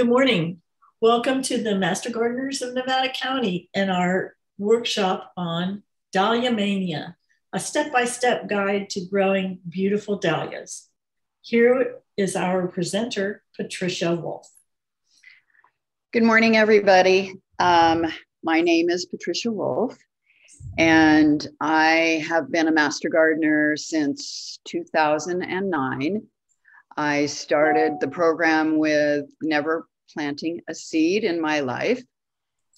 Good morning. Welcome to the Master Gardeners of Nevada County and our workshop on Dahlia Mania, a step-by-step guide to growing beautiful dahlias. Here is our presenter, Patricia Wolf. Good morning, everybody. My name is Patricia Wolf, and I have been a Master Gardener since 2009. I started the program with never planting a seed in my life.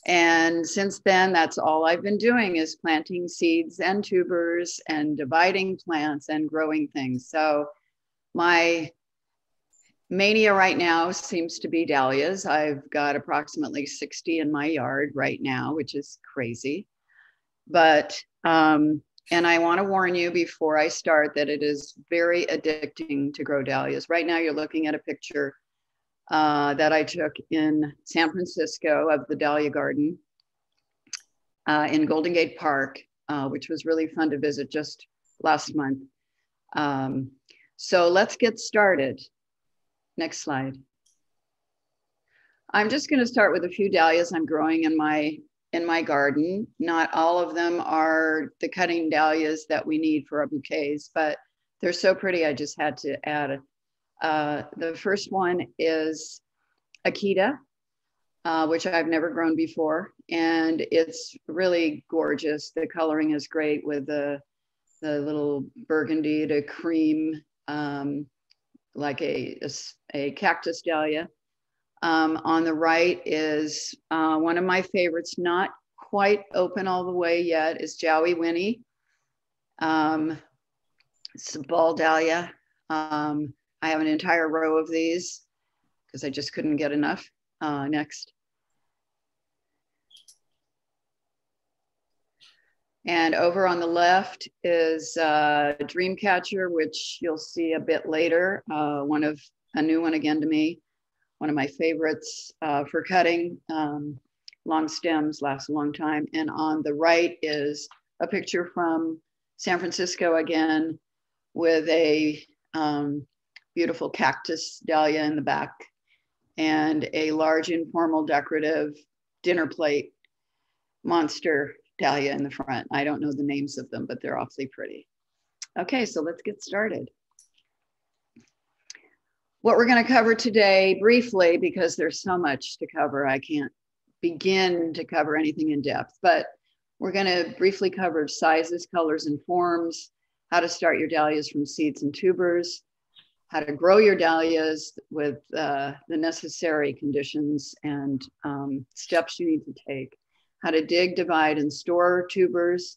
And since then, that's all I've been doing is planting seeds and tubers and dividing plants and growing things. So my mania right now seems to be dahlias. I've got approximately 60 in my yard right now, which is crazy. But and I want to warn you before I start that it is very addicting to grow dahlias. Right now, you're looking at a picture that I took in San Francisco of the Dahlia Garden in Golden Gate Park, which was really fun to visit just last month. So let's get started. Next slide. I'm just going to start with a few dahlias I'm growing in my garden. Not all of them are the cutting dahlias that we need for our bouquets, but they're so pretty I just had to add it. The first one is Akita, which I've never grown before, and it's really gorgeous. The coloring is great with the little burgundy to cream, like a cactus dahlia. On the right is one of my favorites, not quite open all the way yet, is Jowie Winnie. It's a ball dahlia. I have an entire row of these because I just couldn't get enough. Next. And over on the left is Dreamcatcher, which you'll see a bit later. A new one again to me. One of my favorites for cutting. Long stems, last a long time. And on the right is a picture from San Francisco again with a beautiful cactus dahlia in the back and a large informal decorative dinner plate monster dahlia in the front. I don't know the names of them, but they're awfully pretty. Okay, so let's get started. What we're going to cover today briefly, because there's so much to cover, I can't begin to cover anything in depth, but we're going to briefly cover sizes, colors, and forms, how to start your dahlias from seeds and tubers, how to grow your dahlias with the necessary conditions and steps you need to take, how to dig, divide, and store tubers,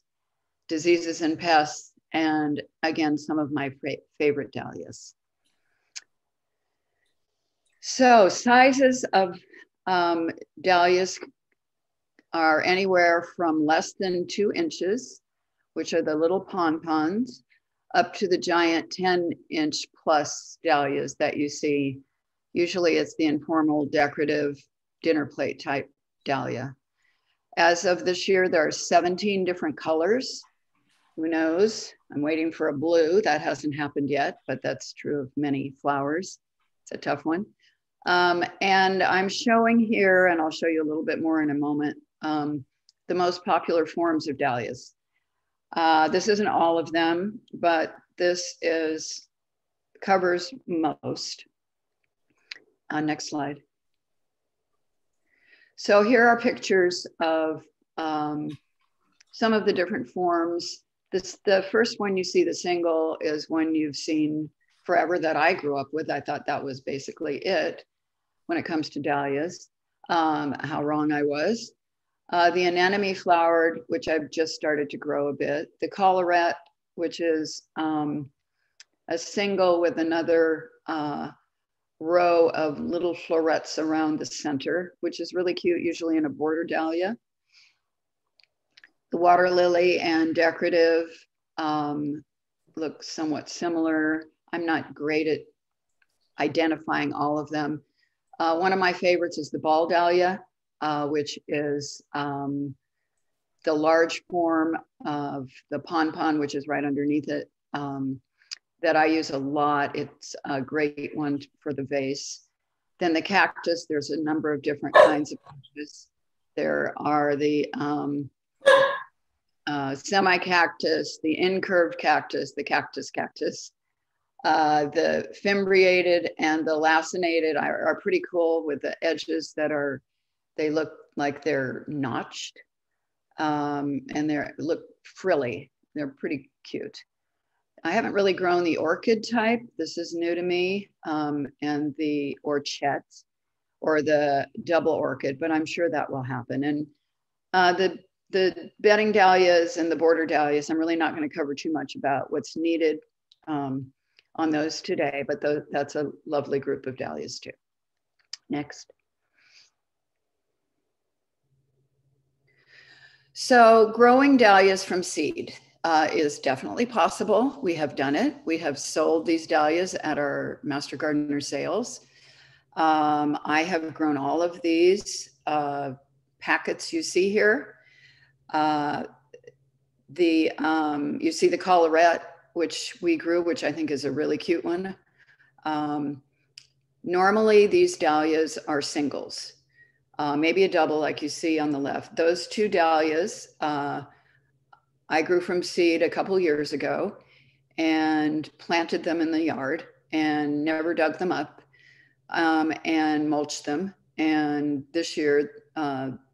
diseases and pests, and again, some of my favorite dahlias. So sizes of dahlias are anywhere from less than 2 inches, which are the little pompons, up to the giant 10-inch plus dahlias that you see. Usually it's the informal decorative dinner plate type dahlia. As of this year, there are 17 different colors. Who knows? I'm waiting for a blue. That hasn't happened yet, but that's true of many flowers. It's a tough one. And I'm showing here, and I'll show you a little bit more in a moment, the most popular forms of dahlias. This isn't all of them, but this covers most. Next slide. So here are pictures of some of the different forms. The first one you see, the single, is one you've seen forever that I grew up with. I thought that was basically it when it comes to dahlias. How wrong I was. The anemone flowered, which I've just started to grow a bit. The collarette, which is a single with another row of little florets around the center, which is really cute, usually in a border dahlia. The water lily and decorative look somewhat similar. I'm not great at identifying all of them. One of my favorites is the ball dahlia, which is the large form of the pompon, which is right underneath it, that I use a lot. It's a great one for the vase. Then the cactus, there's a number of different kinds of cactus. There are the semi-cactus, the incurved cactus, the cactus. The fimbriated and the lacinated are pretty cool with the edges that are, they look like they're notched and they look frilly. They're pretty cute. I haven't really grown the orchid type. This is new to me, and the orchette or the double orchid, but I'm sure that will happen. And the bedding dahlias and the border dahlias, I'm really not going to cover too much about what's needed on those today, but that's a lovely group of dahlias too. Next. So growing dahlias from seed is definitely possible. We have done it. We have sold these dahlias at our Master Gardener sales. I have grown all of these packets you see here. You see the collarette, which we grew, which I think is a really cute one. Normally these dahlias are singles, maybe a double like you see on the left. Those two dahlias, I grew from seed a couple years ago and planted them in the yard and never dug them up and mulched them. And this year,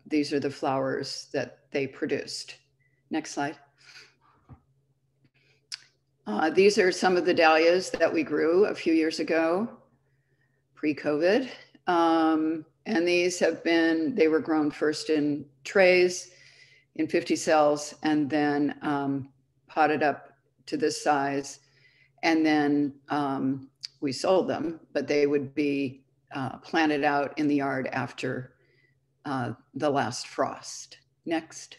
these are the flowers that they produced. Next slide. These are some of the dahlias that we grew a few years ago, pre-COVID. And these have been, they were grown first in trays in 50 cells and then potted up to this size. And then we sold them, but they would be planted out in the yard after the last frost. Next.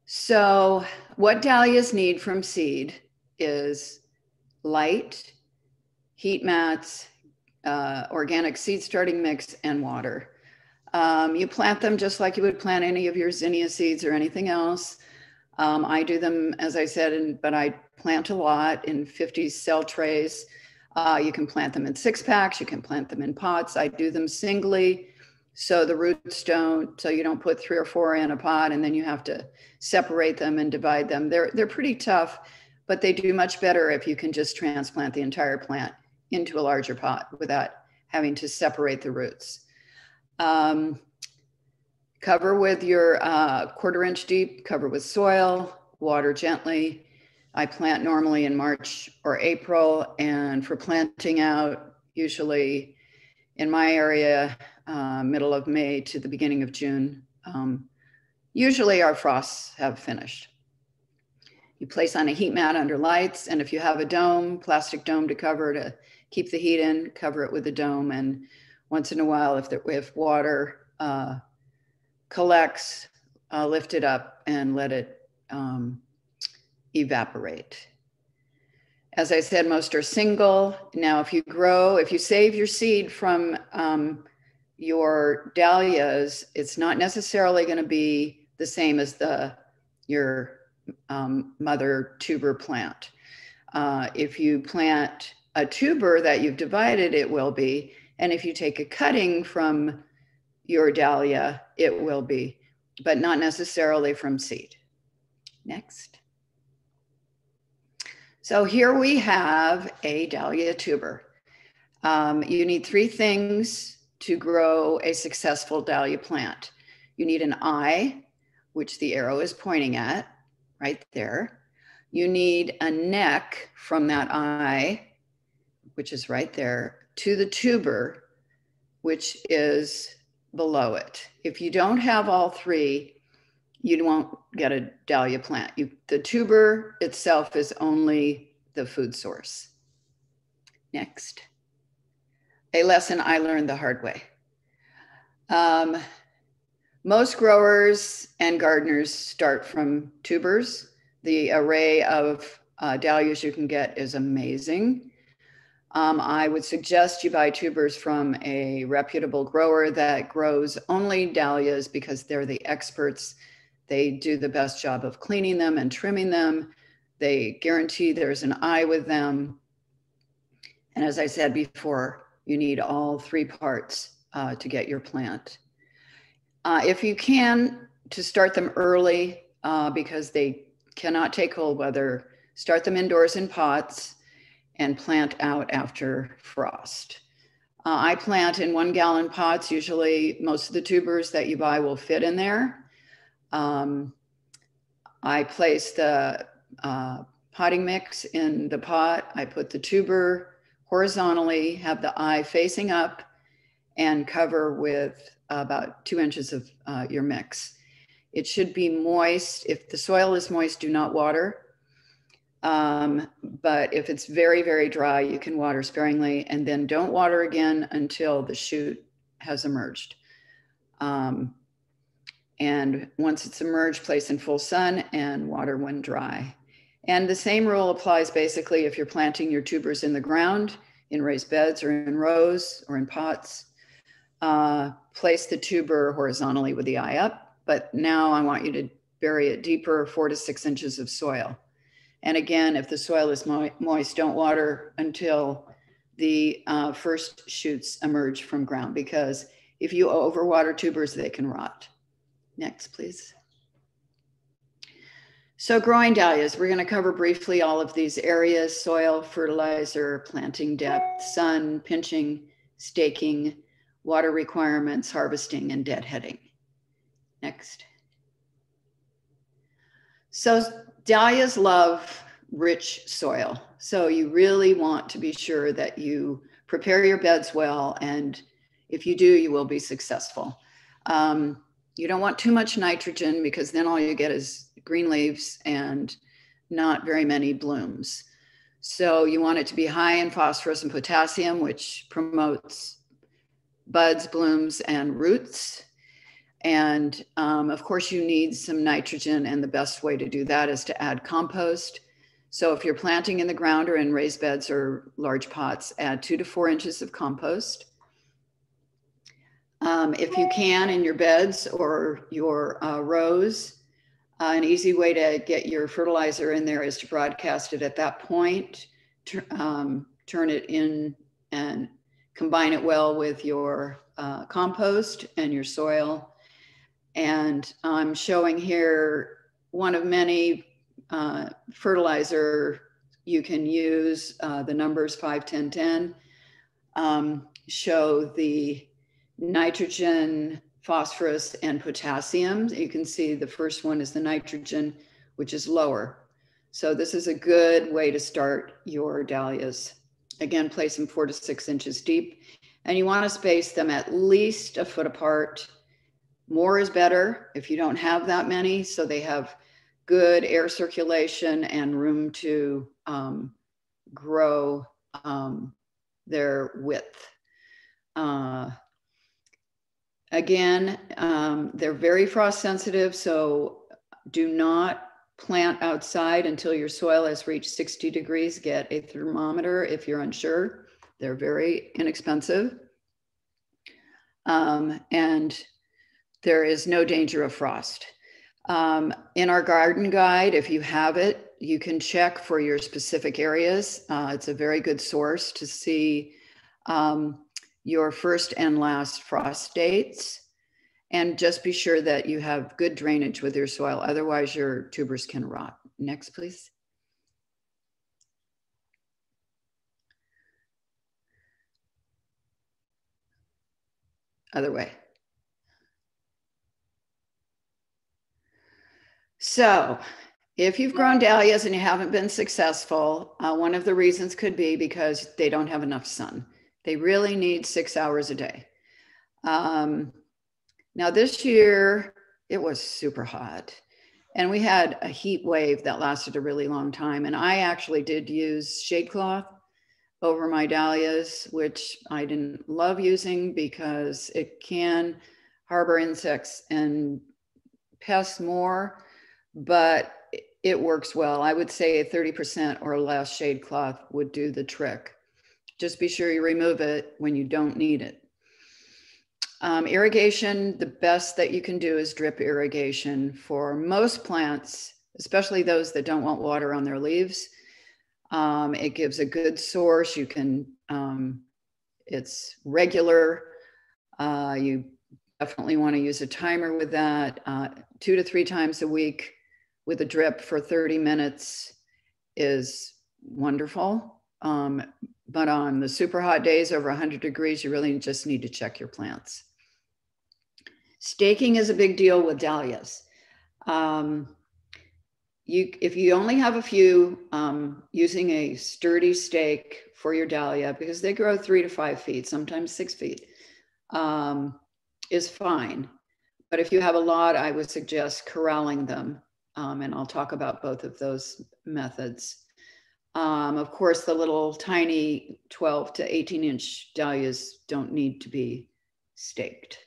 So what dahlias need from seed is light, heat mats, organic seed starting mix, and water. You plant them just like you would plant any of your zinnia seeds or anything else. I do them, as I said, but I plant a lot in 50 cell trays. You can plant them in 6-packs, you can plant them in pots. I do them singly, so the roots don't, so you don't put 3 or 4 in a pot and then you have to separate them and divide them. They're pretty tough, but they do much better if you can just transplant the entire plant into a larger pot without having to separate the roots. Cover with your 1/4 inch deep, cover with soil, water gently. I plant normally in March or April, and for planting out, usually in my area, middle of May to the beginning of June. Usually our frosts have finished. You place on a heat mat under lights, and if you have a dome, plastic dome to cover to keep the heat in, cover it with a dome. And once in a while, if water collects, lift it up and let it evaporate. As I said, most are single. Now, if you save your seed from your dahlias, it's not necessarily going to be the same as your mother tuber plant. If you plant a tuber that you've divided, it will be. And if you take a cutting from your dahlia, it will be, but not necessarily from seed. Next. So here we have a dahlia tuber. You need 3 things to grow a successful dahlia plant. You need an eye, which the arrow is pointing at, right there. You need a neck from that eye, which is right there, to the tuber, which is below it. If you don't have all 3, you won't get a dahlia plant. The tuber itself is only the food source. Next. A lesson I learned the hard way. Most growers and gardeners start from tubers. The array of dahlias you can get is amazing. I would suggest you buy tubers from a reputable grower that grows only dahlias because they're the experts. They do the best job of cleaning them and trimming them. They guarantee there's an eye with them. And as I said before, you need all three parts to get your plant. If you can, to start them early because they cannot take cold weather, start them indoors in pots and plant out after frost. I plant in 1 gallon pots. Usually most of the tubers that you buy will fit in there. I place the potting mix in the pot. I put the tuber horizontally, have the eye facing up, and cover with about 2 inches of your mix. It should be moist. If the soil is moist, do not water. But if it's very, very dry, you can water sparingly, and then don't water again until the shoot has emerged. And once it's emerged, place in full sun and water when dry. And the same rule applies basically if you're planting your tubers in the ground, in raised beds or in rows or in pots. Place the tuber horizontally with the eye up, but now I want you to bury it deeper, 4 to 6 inches of soil. And again, if the soil is moist, don't water until the first shoots emerge from ground, because if you overwater tubers, they can rot. Next, please. So growing dahlias, we're going to cover briefly all of these areas: soil, fertilizer, planting depth, sun, pinching, staking, water requirements, harvesting, and deadheading. Next. So dahlias love rich soil. So you really want to be sure that you prepare your beds well. And if you do, you will be successful. You don't want too much nitrogen, because then all you get is green leaves and not very many blooms. So you want it to be high in phosphorus and potassium, which promotes buds, blooms, and roots. And of course you need some nitrogen, and the best way to do that is to add compost. So if you're planting in the ground or in raised beds or large pots, add 2 to 4 inches of compost. If you can, in your beds or your rows, an easy way to get your fertilizer in there is to broadcast it at that point, turn it in and combine it well with your compost and your soil. And I'm showing here one of many fertilizer you can use. The numbers 5, 10, 10 show the nitrogen, phosphorus, and potassium. You can see the first one is the nitrogen, which is lower. So this is a good way to start your dahlias. Again, place them 4 to 6 inches deep, and you want to space them at least a foot apart. More is better if you don't have that many, so they have good air circulation and room to grow their width. Again, they're very frost sensitive, so do not plant outside until your soil has reached 60 degrees. Get a thermometer if you're unsure. They're very inexpensive. And there is no danger of frost. In our garden guide, if you have it, you can check for your specific areas. It's a very good source to see your first and last frost dates, and just be sure that you have good drainage with your soil. Otherwise, your tubers can rot. Next, please. Other way. So if you've grown dahlias and you haven't been successful, one of the reasons could be because they don't have enough sun. They really need 6 hours a day. Now this year, it was super hot, and we had a heat wave that lasted a really long time. And I actually did use shade cloth over my dahlias, which I didn't love using because it can harbor insects and pests more, but it works well. I would say a 30% or less shade cloth would do the trick. Just be sure you remove it when you don't need it. Irrigation, the best that you can do is drip irrigation for most plants, especially those that don't want water on their leaves. It gives a good source. You can, it's regular. You definitely want to use a timer with that. 2 to 3 times a week with a drip for 30 minutes is wonderful. But on the super hot days over 100 degrees, you really just need to check your plants. Staking is a big deal with dahlias. If you only have a few, using a sturdy stake for your dahlia, because they grow 3 to 5 feet, sometimes 6 feet, is fine. But if you have a lot, I would suggest corralling them. And I'll talk about both of those methods. Of course, the little tiny 12 to 18 inch dahlias don't need to be staked.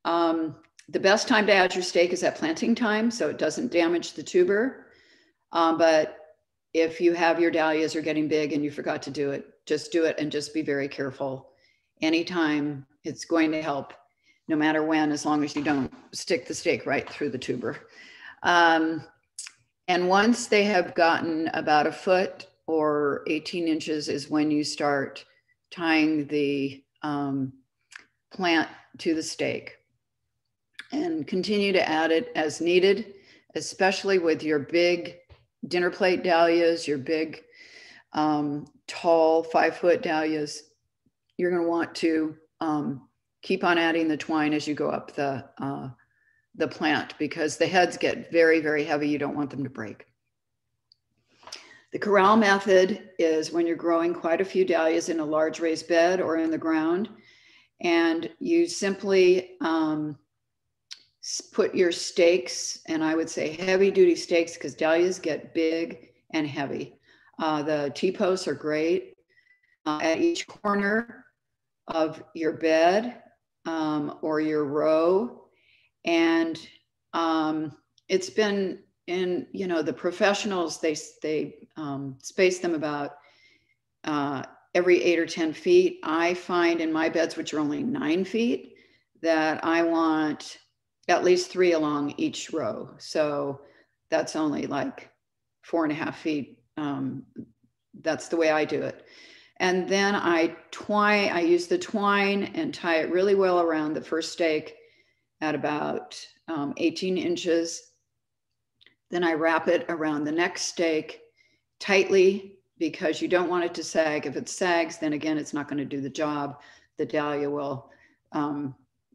The best time to add your stake is at planting time, so it doesn't damage the tuber. But if you have your dahlias are getting big and you forgot to do it, just do it and just be very careful. Anytime, it's going to help, no matter when, as long as you don't stick the stake right through the tuber. And once they have gotten about 1 foot or 18 inches is when you start tying the plant to the stake. And continue to add it as needed, especially with your big dinner plate dahlias, your big tall 5-foot dahlias. You're going to want to keep on adding the twine as you go up the plant, because the heads get very, very heavy. You don't want them to break. The corral method is when you're growing quite a few dahlias in a large raised bed or in the ground, and you simply put your stakes, and I would say heavy duty stakes, because dahlias get big and heavy. The T-posts are great at each corner of your bed or your row. And it's been in, you know, the professionals, they space them about every 8 or 10 feet. I find in my beds, which are only 9 feet, that I want at least 3 along each row. So that's only like 4.5 feet. That's the way I do it. And then I use the twine and tie it really well around the first stake at about 18 inches. Then I wrap it around the next stake tightly, because you don't want it to sag. If it sags, then again, it's not going to do the job. The dahlia will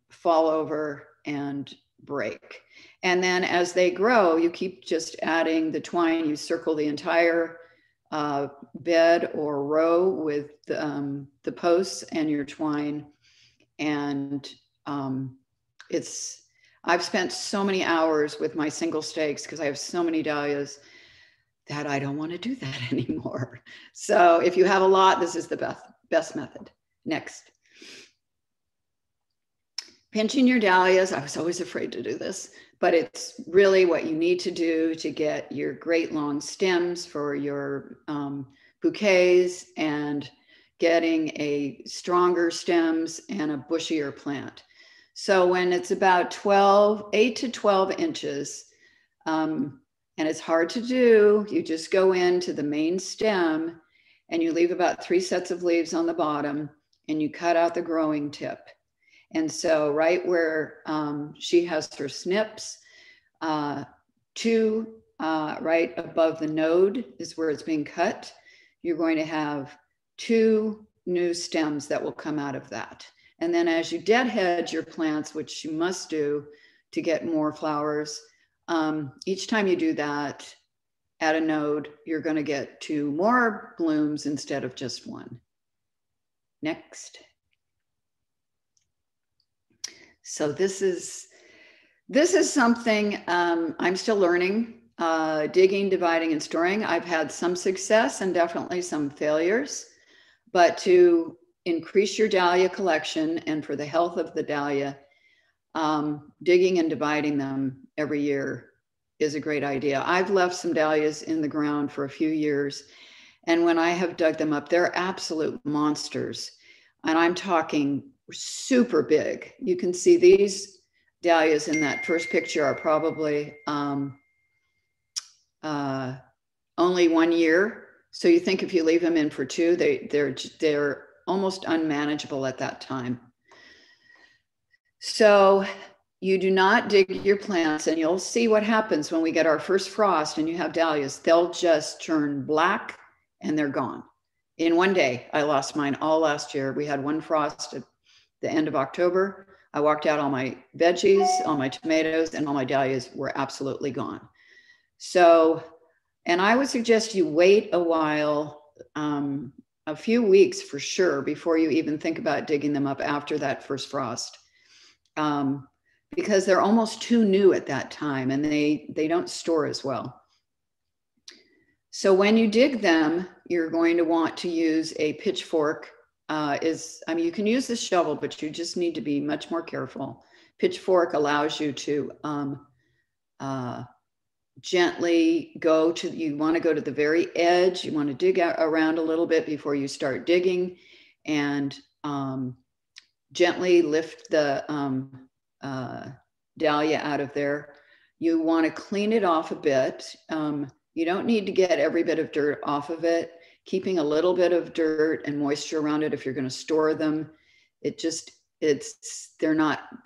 fall over and break. And then as they grow, you keep just adding the twine. You circle the entire bed or row with the posts and your twine. And I've spent so many hours with my single stakes because I have so many dahlias that I don't want to do that anymore. So if you have a lot, this is the best method. Next. Pinching your dahlias. I was always afraid to do this, but it's really what you need to do to get your great long stems for your bouquets, and getting a stronger stems and a bushier plant. So when it's about 8 to 12 inches, and it's hard to do, you just go into the main stem and you leave about 3 sets of leaves on the bottom, and you cut out the growing tip. And so right where she has her snips, 2 right above the node is where it's being cut. You're going to have 2 new stems that will come out of that. And then as you deadhead your plants, which you must do to get more flowers, each time you do that at a node, you're going to get 2 more blooms instead of just 1. Next. So this is something I'm still learning, digging, dividing, and storing. I've had some success and definitely some failures, but to increase your dahlia collection and for the health of the dahlia, digging and dividing them every year is a great idea. I've left some dahlias in the ground for a few years, and when I have dug them up, they're absolute monsters. And I'm talking super big. You can see these dahlias in that first picture are probably only 1 year. So you think if you leave them in for 2, they're almost unmanageable at that time. So you do not dig your plants, and you'll see what happens when we get our first frost and you have dahlias. They'll just turn black and they're gone. In one day, I lost mine all last year. We had one frost at the end of October. I walked out, all my veggies, all my tomatoes, and all my dahlias were absolutely gone. So, and I would suggest you wait a while, a few weeks for sure, before you even think about digging them up after that first frost. Because they're almost too new at that time, and they don't store as well. So when you dig them, you're going to want to use a pitchfork. You can use the shovel, but you just need to be much more careful. Pitchfork allows you to gently you want to go to the very edge. You want to dig around a little bit before you start digging, and gently lift the dahlia out of there. You want to clean it off a bit. You don't need to get every bit of dirt off of it. Keeping a little bit of dirt and moisture around it if you're going to store them. They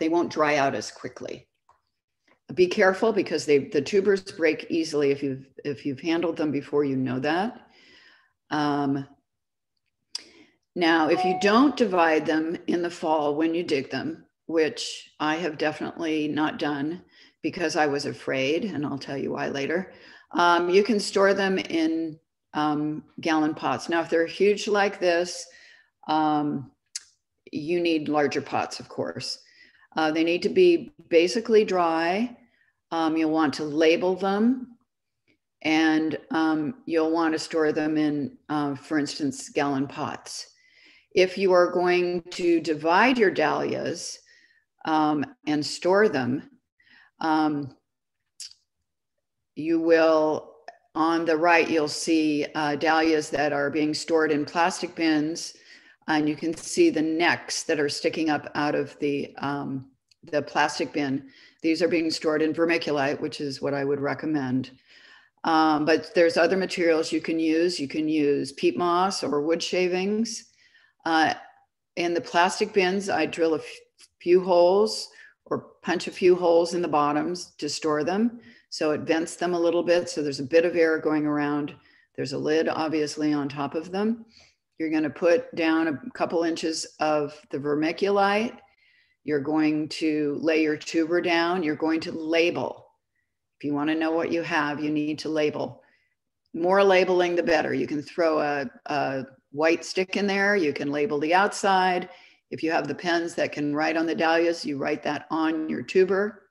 won't dry out as quickly. Be careful because the tubers break easily if you've handled them before, you know that. Now, if you don't divide them in the fall when you dig them, which I have definitely not done because I was afraid, and I'll tell you why later, you can store them in gallon pots. Now, if they're huge like this, you need larger pots, of course. They need to be basically dry. You'll want to label them, and you'll want to store them in, for instance, gallon pots. If you are going to divide your dahlias and store them, you will, on the right, you'll see dahlias that are being stored in plastic bins, and you can see the necks that are sticking up out of the plastic bin. These are being stored in vermiculite, which is what I would recommend. But there's other materials you can use. You can use peat moss or wood shavings. In the plastic bins, I drill a few holes or punch a few holes in the bottoms to store them. So it vents them a little bit. So there's a bit of air going around. There's a lid obviously on top of them. You're going to put down a couple inches of the vermiculite. You're going to lay your tuber down. You're going to label. If you want to know what you have, you need to label. More labeling, the better. You can throw a white stick in there. You can label the outside. If you have the pens that can write on the dahlias, you write that on your tuber.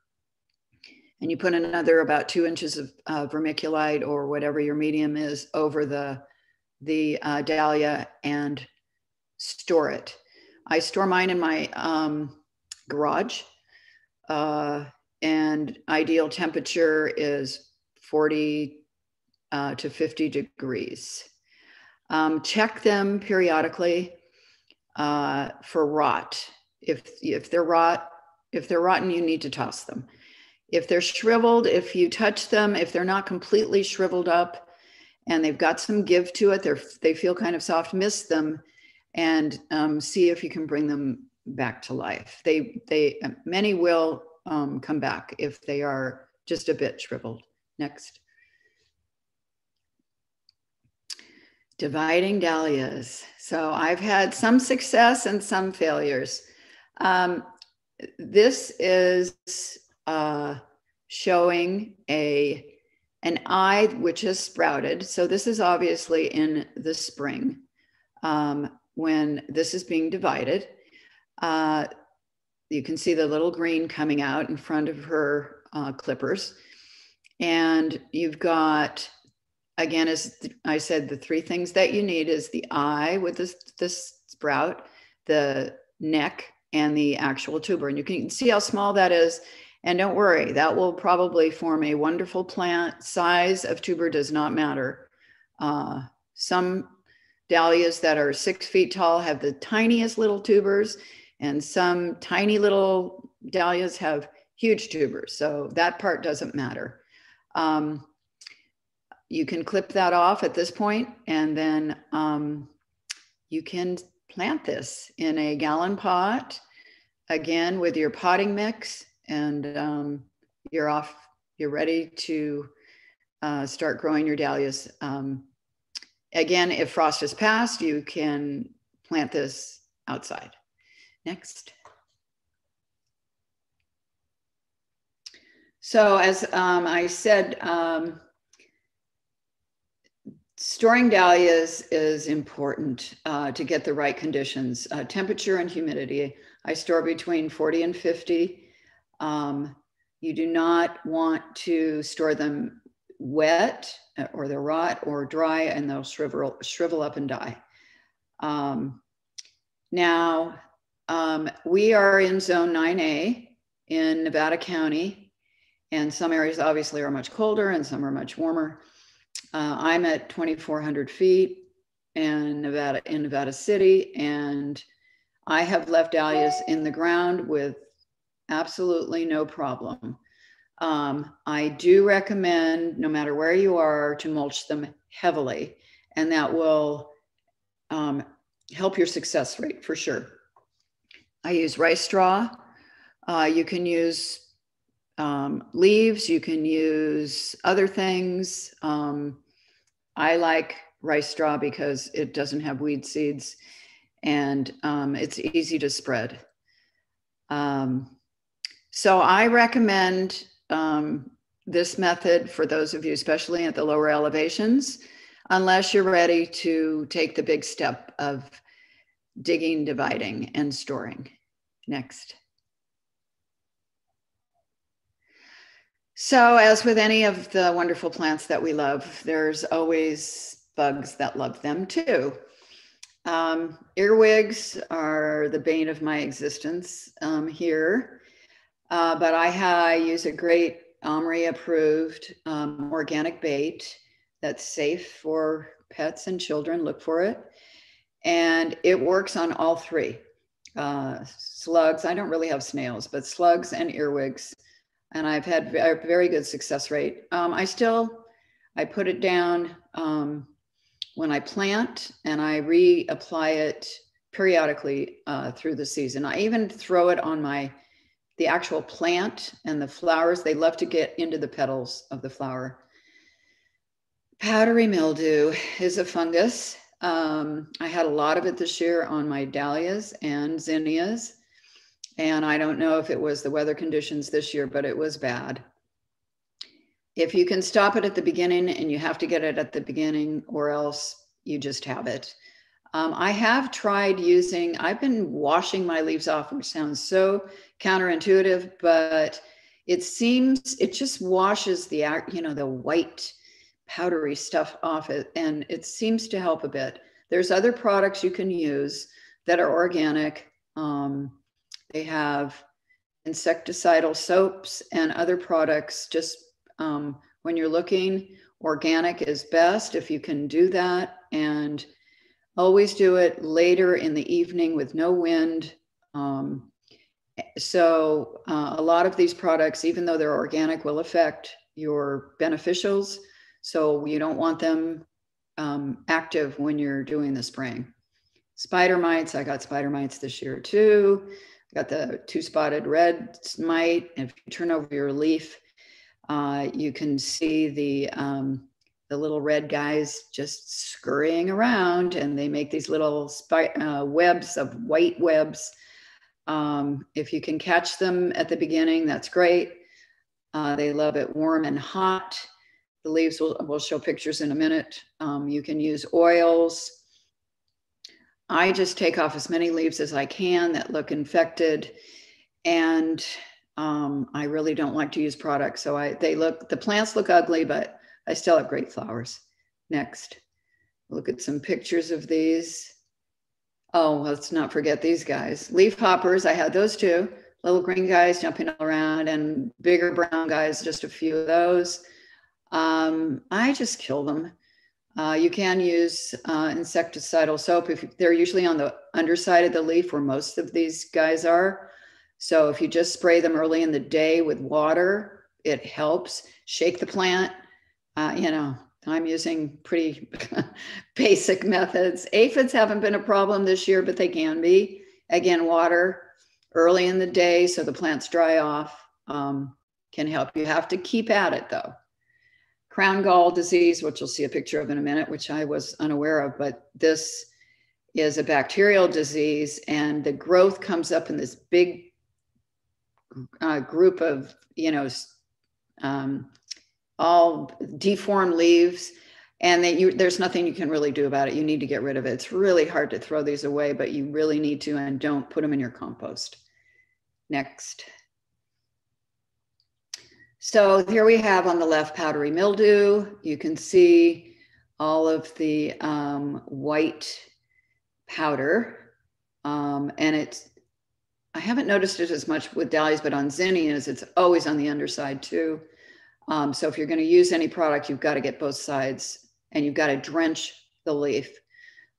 And you put another about 2 inches of vermiculite or whatever your medium is over the dahlia and store it. I store mine in my garage, and ideal temperature is 40 to 50 degrees. Check them periodically for rot. If they're rotten, you need to toss them. If they're shriveled, if you touch them, if they're not completely shriveled up and they've got some give to it, they feel kind of soft, mist them and see if you can bring them back to life. Many will come back if they are just a bit shriveled. Next. Dividing dahlias. So I've had some success and some failures. This is showing an eye which has sprouted. So this is obviously in the spring when this is being divided. You can see the little green coming out in front of her clippers. And you've got, again, as I said, the 3 things that you need is the eye with this sprout, the neck, and the actual tuber. And you can see how small that is. And don't worry, that will probably form a wonderful plant. Size of tuber does not matter. Some dahlias that are 6 feet tall have the tiniest little tubers, and some tiny little dahlias have huge tubers. So that part doesn't matter. you can clip that off at this point, and then you can plant this in a gallon pot, again, with your potting mix, and you're off. You're ready to start growing your dahlias. Again, if frost has passed, you can plant this outside. Next. So as I said, storing dahlias is important to get the right conditions. Temperature and humidity. I store between 40 and 50. You do not want to store them wet, or they'll rot, or dry and they'll shrivel up and die. Now, we are in zone 9A in Nevada County, and some areas obviously are much colder and some are much warmer. I'm at 2,400 feet in Nevada City, and I have left dahlias in the ground with absolutely no problem. I do recommend, no matter where you are, to mulch them heavily, and that will help your success rate for sure. I use rice straw. You can use leaves, you can use other things. I like rice straw because it doesn't have weed seeds, and it's easy to spread. So I recommend this method for those of you, especially at the lower elevations, unless you're ready to take the big step of digging, dividing, and storing. Next. So as with any of the wonderful plants that we love, there's always bugs that love them too. Earwigs are the bane of my existence here, but I use a great OMRI approved organic bait that's safe for pets and children. Look for it. And it works on all three. Slugs, I don't really have snails, but slugs and earwigs. And I've had a very good success rate. I put it down when I plant, and I reapply it periodically through the season. I even throw it on the actual plant and the flowers. They love to get into the petals of the flower. Powdery mildew is a fungus. I had a lot of it this year on my dahlias and zinnias. And I don't know if it was the weather conditions this year, but it was bad. If you can stop it at the beginning, and you have to get it at the beginning, or else you just have it. I have tried I've been washing my leaves off, which sounds so counterintuitive, but it just washes the white powdery stuff off it, and it seems to help a bit. There's other products you can use that are organic. They have insecticidal soaps and other products. Just when you're looking, organic is best if you can do that, and always do it later in the evening with no wind. So a lot of these products, even though they're organic, will affect your beneficials. So you don't want them active when you're doing the spraying. Spider mites, I got spider mites this year too. I got the two-spotted red mite. If you turn over your leaf, you can see the little red guys just scurrying around, and they make these little webs of white webs. If you can catch them at the beginning, that's great. They love it warm and hot. The leaves, we'll show pictures in a minute. You can use oils. I just take off as many leaves as I can that look infected, and I really don't like to use products. So the plants look ugly, but I still have great flowers. Next, look at some pictures of these. Oh, let's not forget these guys. Leaf hoppers, I had those too. Little green guys jumping all around, and bigger brown guys, just a few of those. I just kill them. You can use insecticidal soap. They're usually on the underside of the leaf where most of these guys are. So if you just spray them early in the day with water, it helps. Shake the plant. I'm using pretty basic methods. Aphids haven't been a problem this year, but they can be. Again, water early in the day so the plants dry off can help. You have to keep at it though. Crown gall disease, which you'll see a picture of in a minute, which I was unaware of, but this is a bacterial disease, and the growth comes up in this big group of, all deformed leaves, and then there's nothing you can really do about it. You need to get rid of it. It's really hard to throw these away, but you really need to, and don't put them in your compost. Next. So here we have on the left powdery mildew. You can see all of the white powder, and I haven't noticed it as much with dahlias, but on zinnias, it's always on the underside too. So if you're going to use any product, you've got to get both sides, and you've got to drench the leaf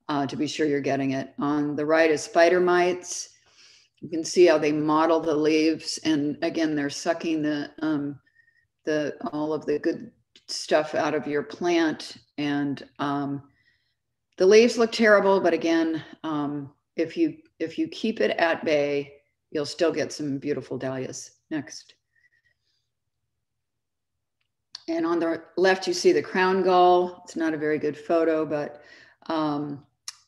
to be sure you're getting it. On the right is spider mites. You can see how they mottle the leaves, and again, they're sucking all of the good stuff out of your plant. And the leaves look terrible, but again, if you keep it at bay, you'll still get some beautiful dahlias. Next. And on the left, you see the crown gall. It's not a very good photo, but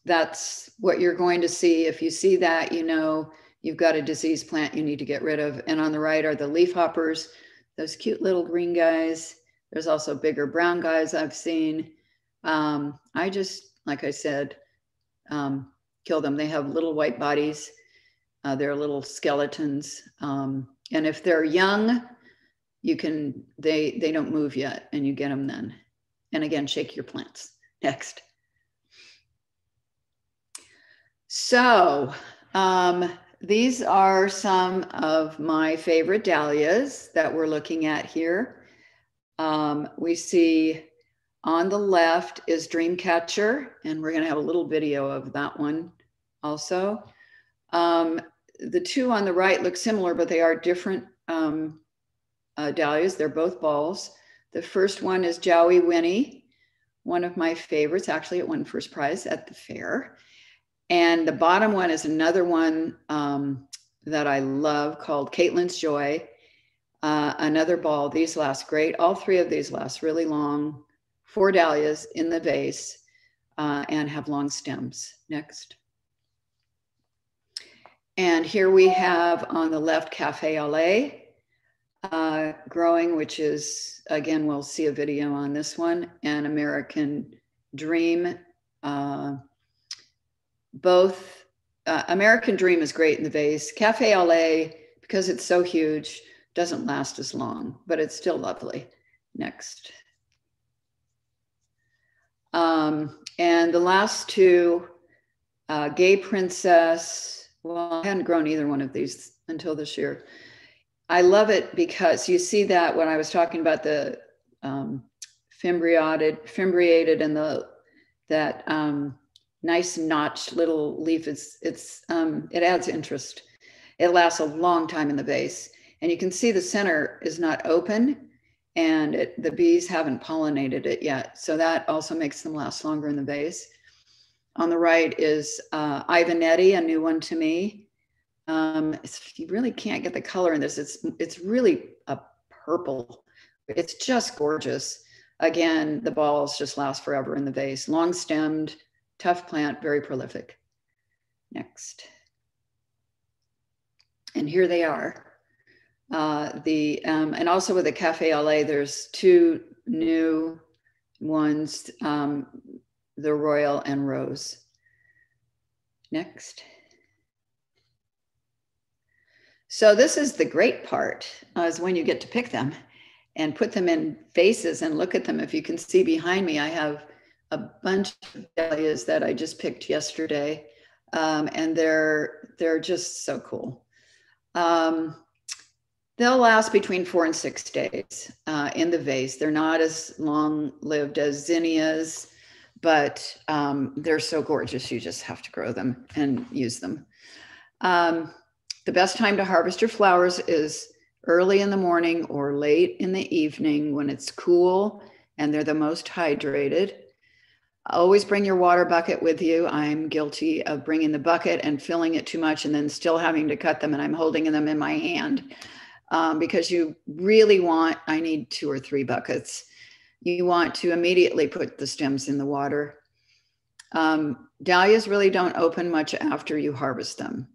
that's what you're going to see. If you see that, you've got a diseased plant you need to get rid of. And on the right are the leaf hoppers, those cute little green guys. There's also bigger brown guys I've seen. I just, like I said, kill them. They have little white bodies. They're little skeletons. And if they're young, they don't move yet, and you get them then. And again, shake your plants. Next. So these are some of my favorite dahlias that we're looking at here. We see on the left is Dreamcatcher, and we're going to have a little video of that one also. The two on the right look similar, but they are different dahlias. They're both balls. The first one is Jowie Winnie, one of my favorites. Actually, it won first prize at the fair. And the bottom one is another one that I love called Caitlin's Joy. Another ball. These last great. All three of these last really long. 4 dahlias in the vase and have long stems. Next. And here we have on the left Cafe au lait growing, which is, again, we'll see a video on this one, and American Dream. Both American Dream is great in the vase. Cafe au lait, because it's so huge, doesn't last as long, but it's still lovely. Next. And the last two, Gay Princess. Well, I hadn't grown either one of these until this year. I love it because you see that when I was talking about the fimbriated and that nice notched little leaf, it adds interest. It lasts a long time in the vase, and you can see the center is not open, and the bees haven't pollinated it yet. So that also makes them last longer in the vase. On the right is Ivanetti, a new one to me. You really can't get the color in this. It's really a purple. It's just gorgeous. Again, the balls just last forever in the vase. Long stemmed, tough plant, very prolific. Next. And here they are. And also with the Cafe au lait, there's 2 new ones, the Royal and Rose. Next. So this is the great part, is when you get to pick them and put them in vases and look at them. If you can see behind me, I have a bunch of dahlias that I just picked yesterday, and they're just so cool. They'll last between 4 and 6 days in the vase. They're not as long-lived as zinnias, but they're so gorgeous. You just have to grow them and use them. The best time to harvest your flowers is early in the morning or late in the evening when it's cool and they're the most hydrated. Always bring your water bucket with you. I'm guilty of bringing the bucket and filling it too much and then still having to cut them, and I'm holding them in my hand because you really want, I need 2 or 3 buckets. You want to immediately put the stems in the water. Dahlias really don't open much after you harvest them,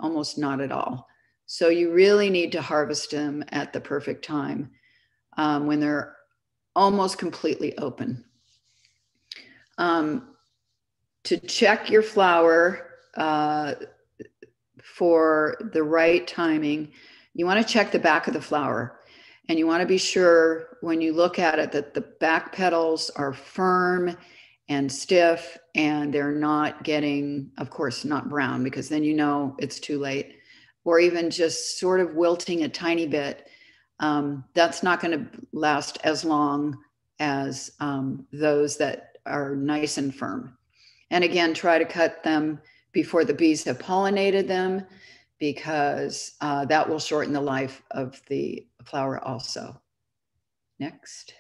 almost not at all. So you really need to harvest them at the perfect time when they're almost completely open. To check your flower for the right timing, you want to check the back of the flower, and you want to be sure when you look at it that the back petals are firm and stiff, and they're not getting, of course, not brown, because then you know it's too late, or even just sort of wilting a tiny bit. That's not going to last as long as those that are nice and firm. And again, try to cut them before the bees have pollinated them, because that will shorten the life of the flower also. Next.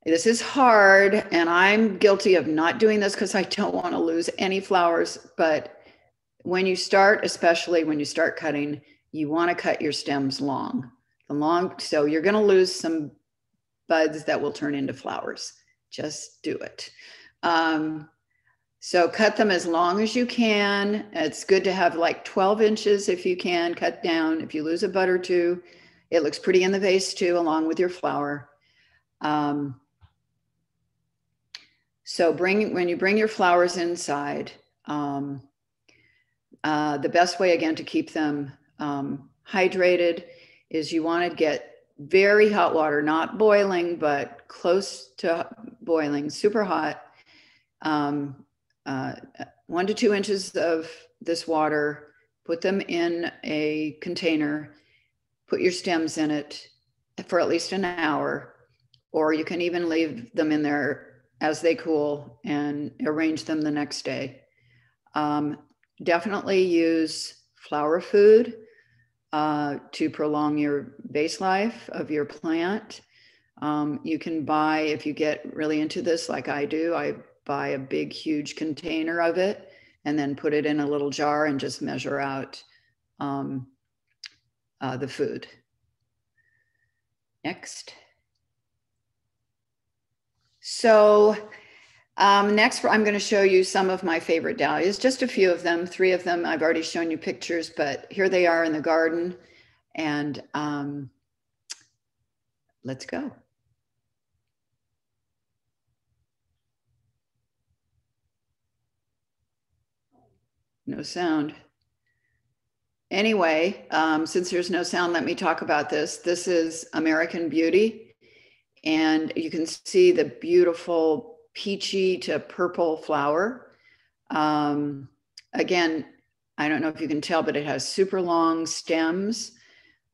This is hard, and I'm guilty of not doing this because I don't want to lose any flowers. But when you start, especially when you start cutting, you want to cut your stems long. So you're going to lose some buds that will turn into flowers. Just do it. So cut them as long as you can. It's good to have like 12 inches if you can cut down. If you lose a bud or two, it looks pretty in the vase too, along with your flower. So when you bring your flowers inside, the best way again to keep them hydrated is you want to get very hot water, not boiling, but close to boiling, super hot. 1 to 2 inches of this water, put them in a container, put your stems in it for at least an hour, or you can even leave them in there as they cool and arrange them the next day. Definitely use flower food to prolong your base life of your plant. You can buy, if you get really into this like I do, I buy a big, huge container of it and then put it in a little jar and just measure out the food. Next. So next, I'm going to show you some of my favorite dahlias, just a few of them, 3 of them. I've already shown you pictures, but here they are in the garden. And let's go. No sound. Anyway, since there's no sound, let me talk about this. This is American Beauty. And you can see the beautiful peachy to purple flower. Again, I don't know if you can tell, but it has super long stems.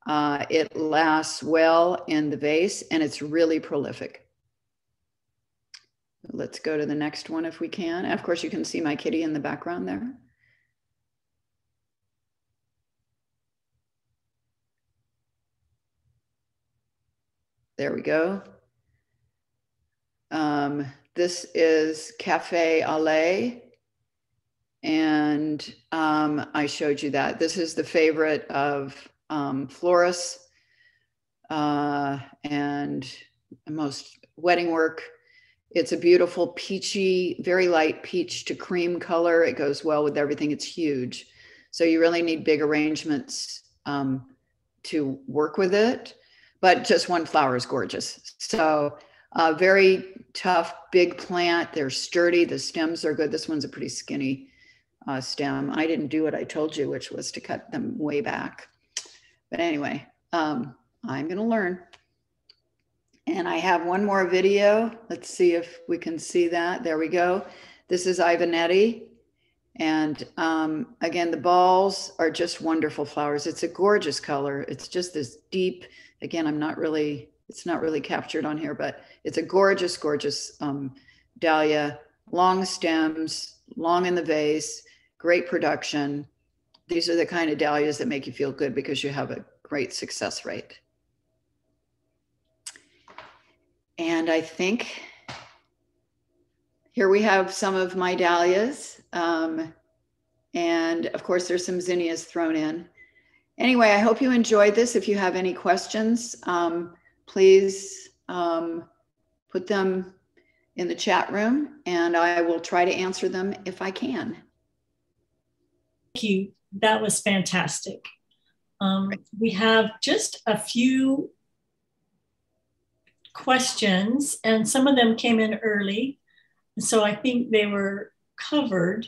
It lasts well in the vase, and it's really prolific. Let's go to the next one if we can. Of course, you can see my kitty in the background there. There we go. This is Cafe au lait, and I showed you that. This is the favorite of florists and most wedding work. It's a beautiful peachy, very light peach to cream color. It goes well with everything. It's huge. So you really need big arrangements to work with it, but just one flower is gorgeous. So very tough, big plant. They're sturdy. The stems are good. This one's a pretty skinny stem. I didn't do what I told you, which was to cut them way back. But anyway, I'm going to learn. And I have one more video. Let's see if we can see that. There we go. This is Ivanetti. And again, the balls are just wonderful flowers. It's a gorgeous color. It's just this deep, again, it's not really captured on here, but it's a gorgeous, gorgeous dahlia, long stems, long in the vase, great production. These are the kind of dahlias that make you feel good because you have a great success rate. And I think here we have some of my dahlias. And of course, there's some zinnias thrown in. Anyway, I hope you enjoyed this. If you have any questions, please put them in the chat room and I will try to answer them if I can. Thank you. That was fantastic. We have just a few questions and some of them came in early. So I think they were covered.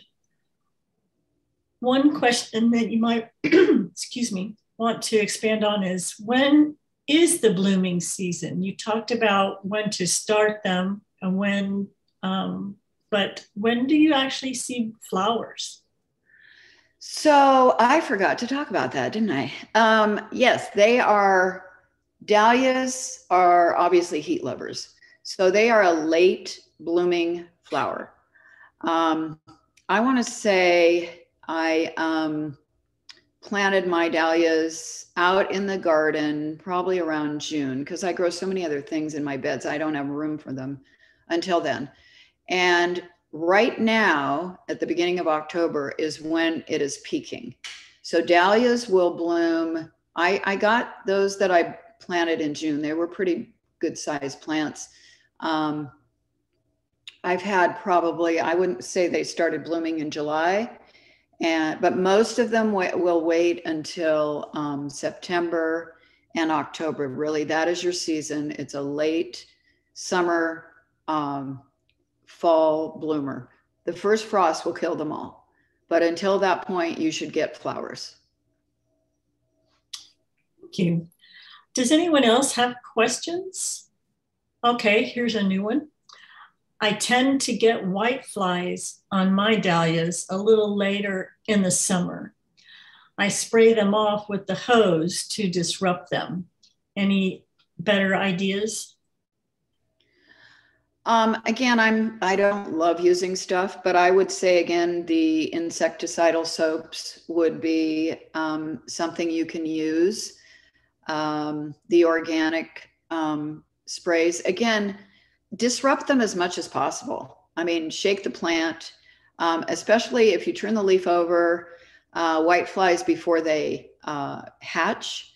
One question that you might, excuse me, want to expand on is, when is the blooming season? You talked about when to start them and when, but when do you actually see flowers? So I forgot to talk about that, didn't I? Yes, dahlias are obviously heat lovers. So they are a late blooming flower. I want to say I planted my dahlias out in the garden probably around June because I grow so many other things in my beds. I don't have room for them until then. And right now, at the beginning of October, is when it is peaking. So dahlias will bloom. I got those that I planted in June. They were pretty good sized plants. I've had probably, I wouldn't say they started blooming in July, but most of them will wait until September and October. Really, that is your season. It's a late summer, fall bloomer. The first frost will kill them all. But until that point, you should get flowers. Thank you. Does anyone else have questions? Okay, here's a new one. I tend to get white flies on my dahlias a little later in the summer. I spray them off with the hose to disrupt them. Any better ideas? Again, I don't love using stuff, but I would say again, the insecticidal soaps would be something you can use. The organic sprays, again, disrupt them as much as possible. I mean, shake the plant, especially if you turn the leaf over. White flies, before they hatch,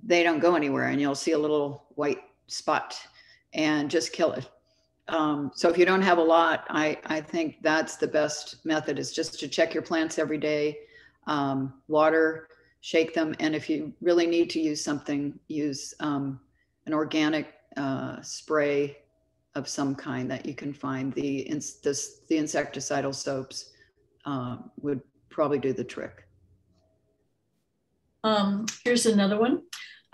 they don't go anywhere, and you'll see a little white spot and just kill it. So if you don't have a lot, I think that's the best method, is just to check your plants every day, water, shake them. And if you really need to use something, use an organic spray of some kind that you can find. The insecticidal soaps would probably do the trick. Here's another one.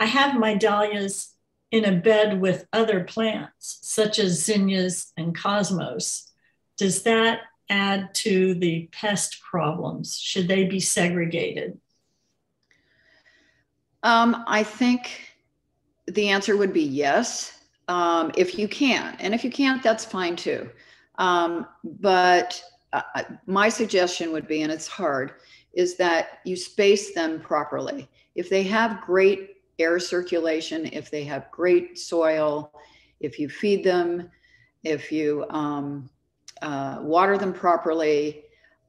I have my dahlias in a bed with other plants, such as zinnias and cosmos. Does that add to the pest problems? Should they be segregated? I think the answer would be yes, if you can. And if you can't, that's fine too. But my suggestion would be, and it's hard, is that you space them properly. If they have great air circulation, if they have great soil, if you feed them, if you water them properly,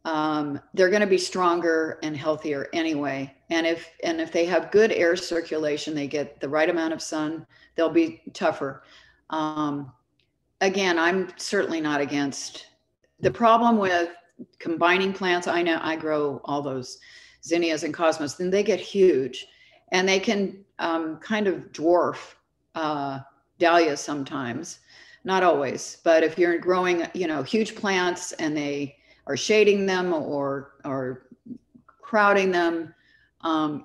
they're going to be stronger and healthier anyway. And if they have good air circulation, they get the right amount of sun, they'll be tougher. Again, I'm certainly not against. The problem with combining plants, I know I grow all those zinnias and cosmos, then they get huge, and they can kind of dwarf dahlias sometimes, not always. But if you're growing, huge plants and they are shading them or crowding them,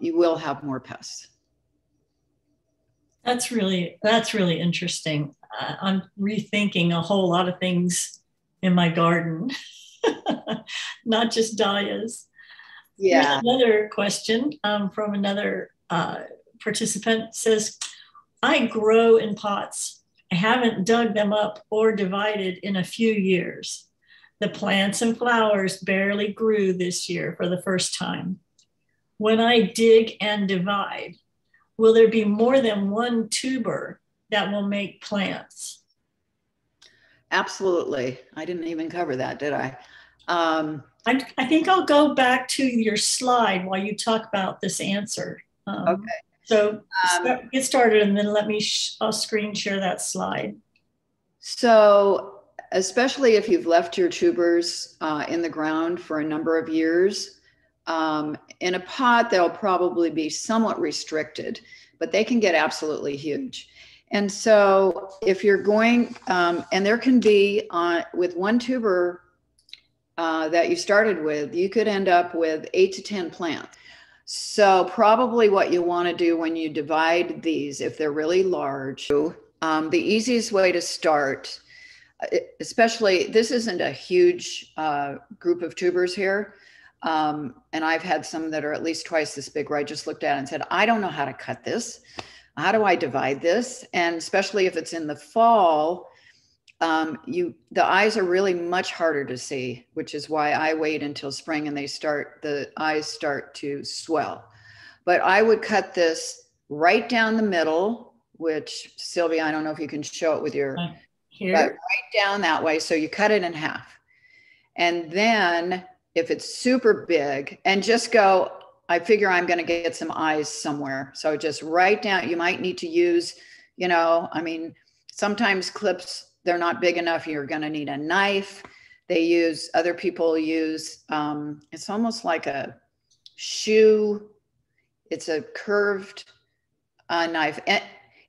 you will have more pests. That's really interesting. I'm rethinking a whole lot of things in my garden, not just dahlias. Yeah. Here's another question from another participant. Says, I grow in pots. I haven't dug them up or divided in a few years. The plants and flowers barely grew this year for the first time. When I dig and divide, will there be more than one tuber that will make plants? Absolutely. I didn't even cover that, did I? I think I'll go back to your slide while you talk about this answer. Okay. So get started and then let me, I'll screen share that slide. So especially if you've left your tubers in the ground for a number of years, in a pot, they'll probably be somewhat restricted, but they can get absolutely huge. And so if you're going, and there can be with one tuber that you started with, you could end up with 8 to 10 plants. So probably what you want to do when you divide these, if they're really large, the easiest way to start, especially, this isn't a huge group of tubers here. And I've had some that are at least twice this big where I just looked at it and said, I don't know how to cut this. How do I divide this? And especially if it's in the fall, the eyes are really much harder to see, which is why I wait until spring and the eyes start to swell. But I would cut this right down the middle, which Sylvia, I don't know if you can show it with your, here, but right down that way. So you cut it in half. And then if it's super big, and just go, I figure I'm going to get some eyes somewhere. So just write down, you might need to use, I mean, sometimes clips, they're not big enough. You're going to need a knife. Other people use, it's almost like a shoe. It's a curved knife.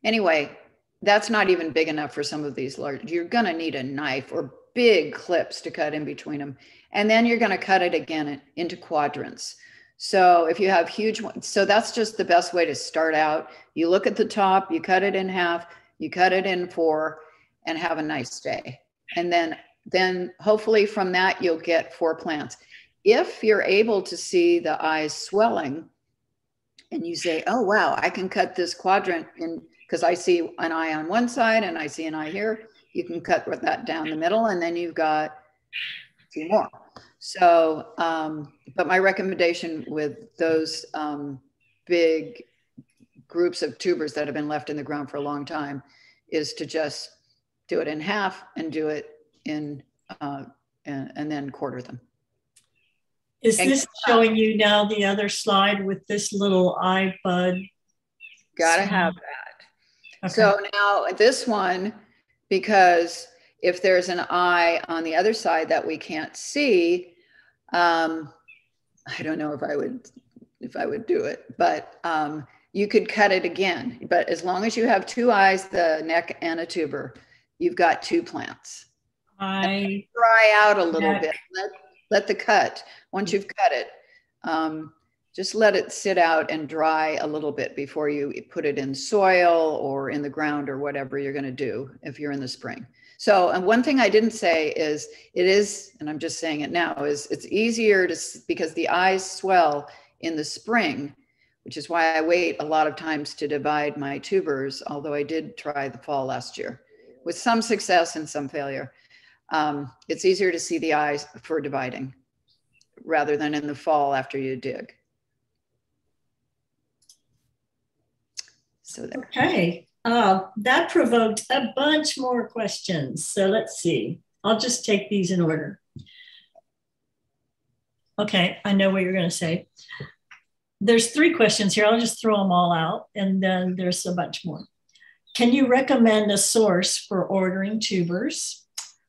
Anyway, that's not even big enough for some of these large. You're going to need a knife or big clips to cut in between them. And then you're going to cut it again into quadrants. So if you have huge ones, so that's just the best way to start out. You look at the top, you cut it in half, you cut it in 4, and have a nice day. And then hopefully from that, you'll get 4 plants. If you're able to see the eyes swelling and you say, oh, wow, I can cut this quadrant in, because I see an eye on one side and I see an eye here, you can cut with that down the middle, and then you've got a few more. So, but my recommendation with those big groups of tubers that have been left in the ground for a long time is to just do it in half and do it in, and then quarter them. Is this showing you now the other slide with this little eye bud? Gotta have that. Okay. So now this one, because if there's an eye on the other side that we can't see, I don't know if I would do it, but you could cut it again. But as long as you have 2 eyes, the neck and a tuber, you've got 2 plants. Dry out a little bit. Let the cut. Once you've cut it, just let it sit out and dry a little bit before you put it in soil or in the ground or whatever you're going to do if you're in the spring. So, and one thing I didn't say is and I'm just saying it now, is it's easier because the eyes swell in the spring, which is why I wait a lot of times to divide my tubers, although I did try the fall last year with some success and some failure. It's easier to see the eyes for dividing rather than in the fall after you dig. So there. Okay. That provoked a bunch more questions. So let's see. I'll just take these in order. Okay, I know what you're going to say. There's 3 questions here. I'll just throw them all out, and then there's a bunch more. Can you recommend a source for ordering tubers?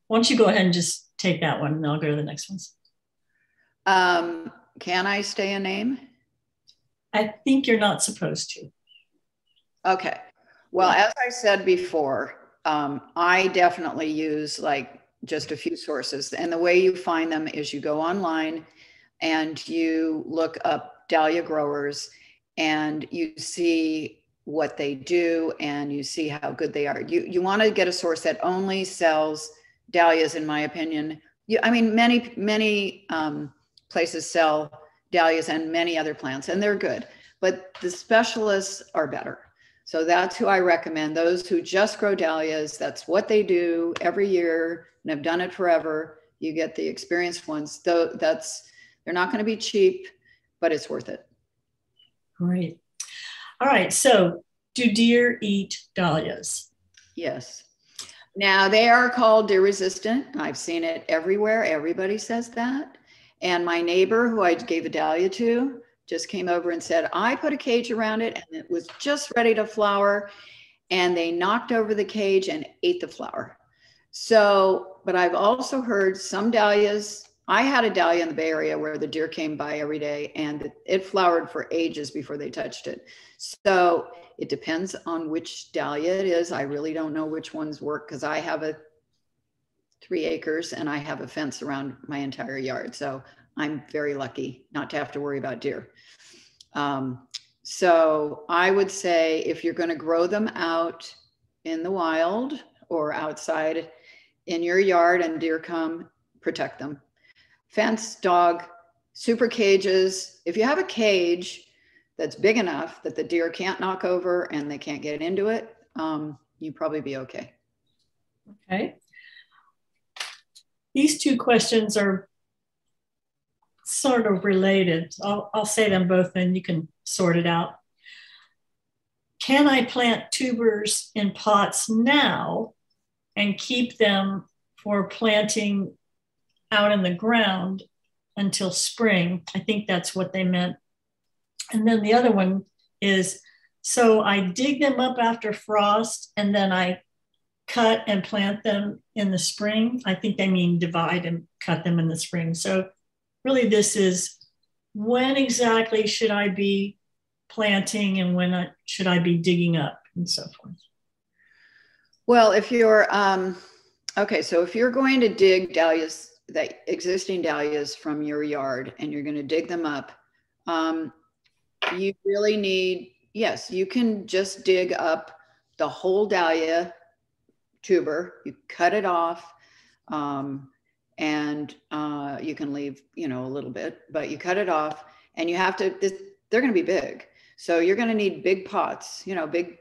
Why don't you go ahead and just take that one, and I'll go to the next ones. Can I stay a name? I think you're not supposed to. Okay. Well, as I said before, I definitely use like just a few sources. And the way you find them is you go online and you look up dahlia growers and you see what they do and you see how good they are. You want to get a source that only sells dahlias, in my opinion. I mean, many places sell dahlias and many other plants, and they're good, but the specialists are better. So that's who I recommend. Those who just grow dahlias, that's what they do every year and have done it forever. You get the experienced ones. Though they're not going to be cheap, but it's worth it. Great. All right. So do deer eat dahlias? Yes. Now they are called deer resistant. I've seen it everywhere. Everybody says that. And my neighbor who I gave a dahlia to just came over and said, I put a cage around it and it was just ready to flower. And they knocked over the cage and ate the flower. So, but I've also heard some dahlias. I had a dahlia in the Bay Area where the deer came by every day and it flowered for ages before they touched it. So it depends on which dahlia it is. I really don't know which ones work because I have 3 acres and I have a fence around my entire yard. So I'm very lucky not to have to worry about deer. So I would say if you're going to grow them out in the wild or outside in your yard and deer come, protect them. Fence, dog, super cages. If you have a cage that's big enough that the deer can't knock over and they can't get into it, you'd probably be okay. Okay. These 2 questions are sort of related. I'll say them both and you can sort it out. Can I plant tubers in pots now and keep them for planting out in the ground until spring? I think that's what they meant. And then the other one is, so I dig them up after frost and then I cut and plant them in the spring. I think they mean divide and cut them in the spring. So really this is, when exactly should I be planting and when should I be digging up and so forth? Well, if you're, okay, so if you're going to dig dahlias, that existing dahlias from your yard and you're going to dig them up, you really need, yes, you can just dig up the whole dahlia tuber, you cut it off, and you can leave, a little bit, but you cut it off and you have to, they're going to be big. So you're going to need big pots, big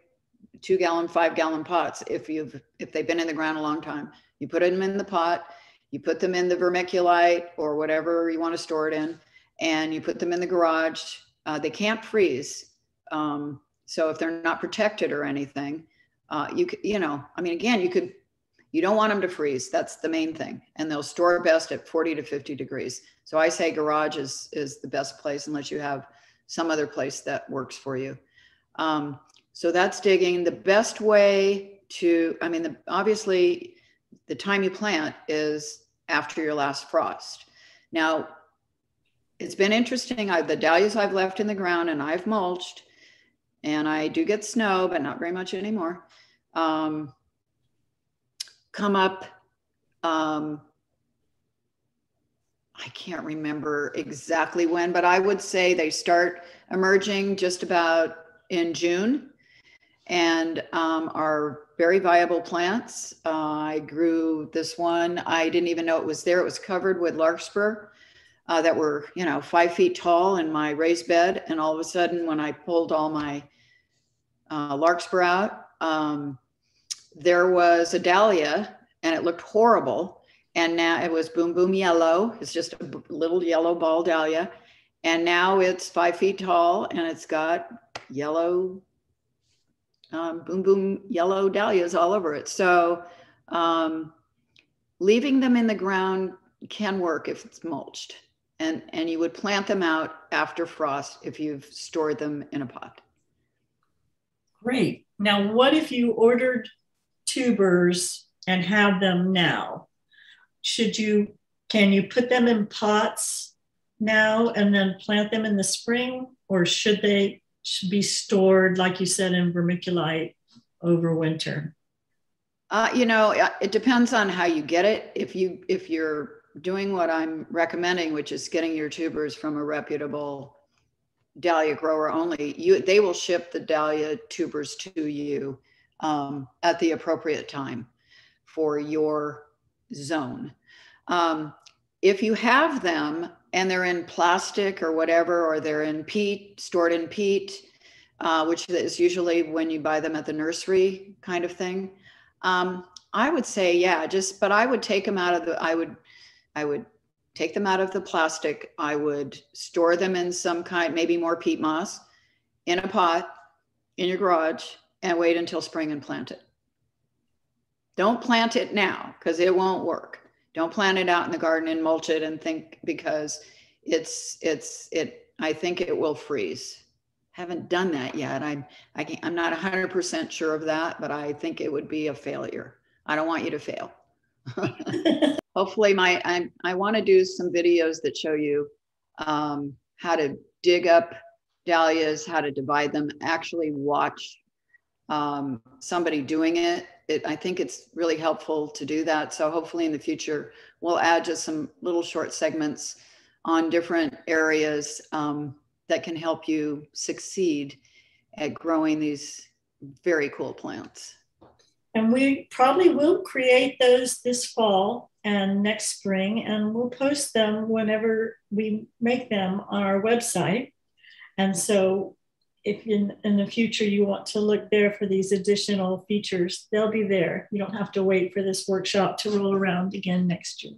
2-gallon, 5-gallon pots. If they've been in the ground a long time, you put them in the pot, you put them in the vermiculite or whatever you want to store it in, and you put them in the garage. They can't freeze. So if they're not protected or anything, you don't want them to freeze. That's the main thing. And they'll store best at 40 to 50 degrees. So I say garage is the best place unless you have some other place that works for you. So that's digging. The best way to, obviously the time you plant is after your last frost. Now, it's been interesting. The dahlias I've left in the ground and I've mulched, and I do get snow, but not very much anymore. Come up, I can't remember exactly when, but I would say they start emerging just about in June and are very viable plants. I grew this one. I didn't even know it was there. It was covered with larkspur that were, 5 feet tall in my raised bed. And all of a sudden, when I pulled all my larkspur out, there was a dahlia and it looked horrible. And now it was boom, boom yellow. It's just a little yellow ball dahlia. And now it's 5 feet tall and it's got yellow, boom, boom yellow dahlias all over it. So leaving them in the ground can work if it's mulched. And you would plant them out after frost if you've stored them in a pot. Great. Now, what if you ordered tubers and have them now? Can you put them in pots now and then plant them in the spring, or should be stored, like you said, in vermiculite over winter? It depends on how you get it. If you're doing what I'm recommending, which is getting your tubers from a reputable dahlia grower only, they will ship the dahlia tubers to you at the appropriate time for your zone. If you have them and they're in plastic or whatever, or they're in peat, stored in peat, which is usually when you buy them at the nursery kind of thing, I would say, yeah, but I would take them out of I would take them out of the plastic. I would store them in some kind, maybe more peat moss, in a pot in your garage, and wait until spring and plant it. Don't plant it now because it won't work. Don't plant it out in the garden and mulch it and think, because I think it will freeze. Haven't done that yet. I'm not 100% sure of that, but I think it would be a failure. I don't want you to fail. Hopefully I want to do some videos that show you how to dig up dahlias, how to divide them, actually watch somebody doing it. I think it's really helpful to do that. So hopefully in the future, we'll add just some little short segments on different areas that can help you succeed at growing these very cool plants. And we probably will create those this fall and next spring, and we'll post them whenever we make them on our website. And so if in the future you want to look there for these additional features, they'll be there. You don't have to wait for this workshop to roll around again next year.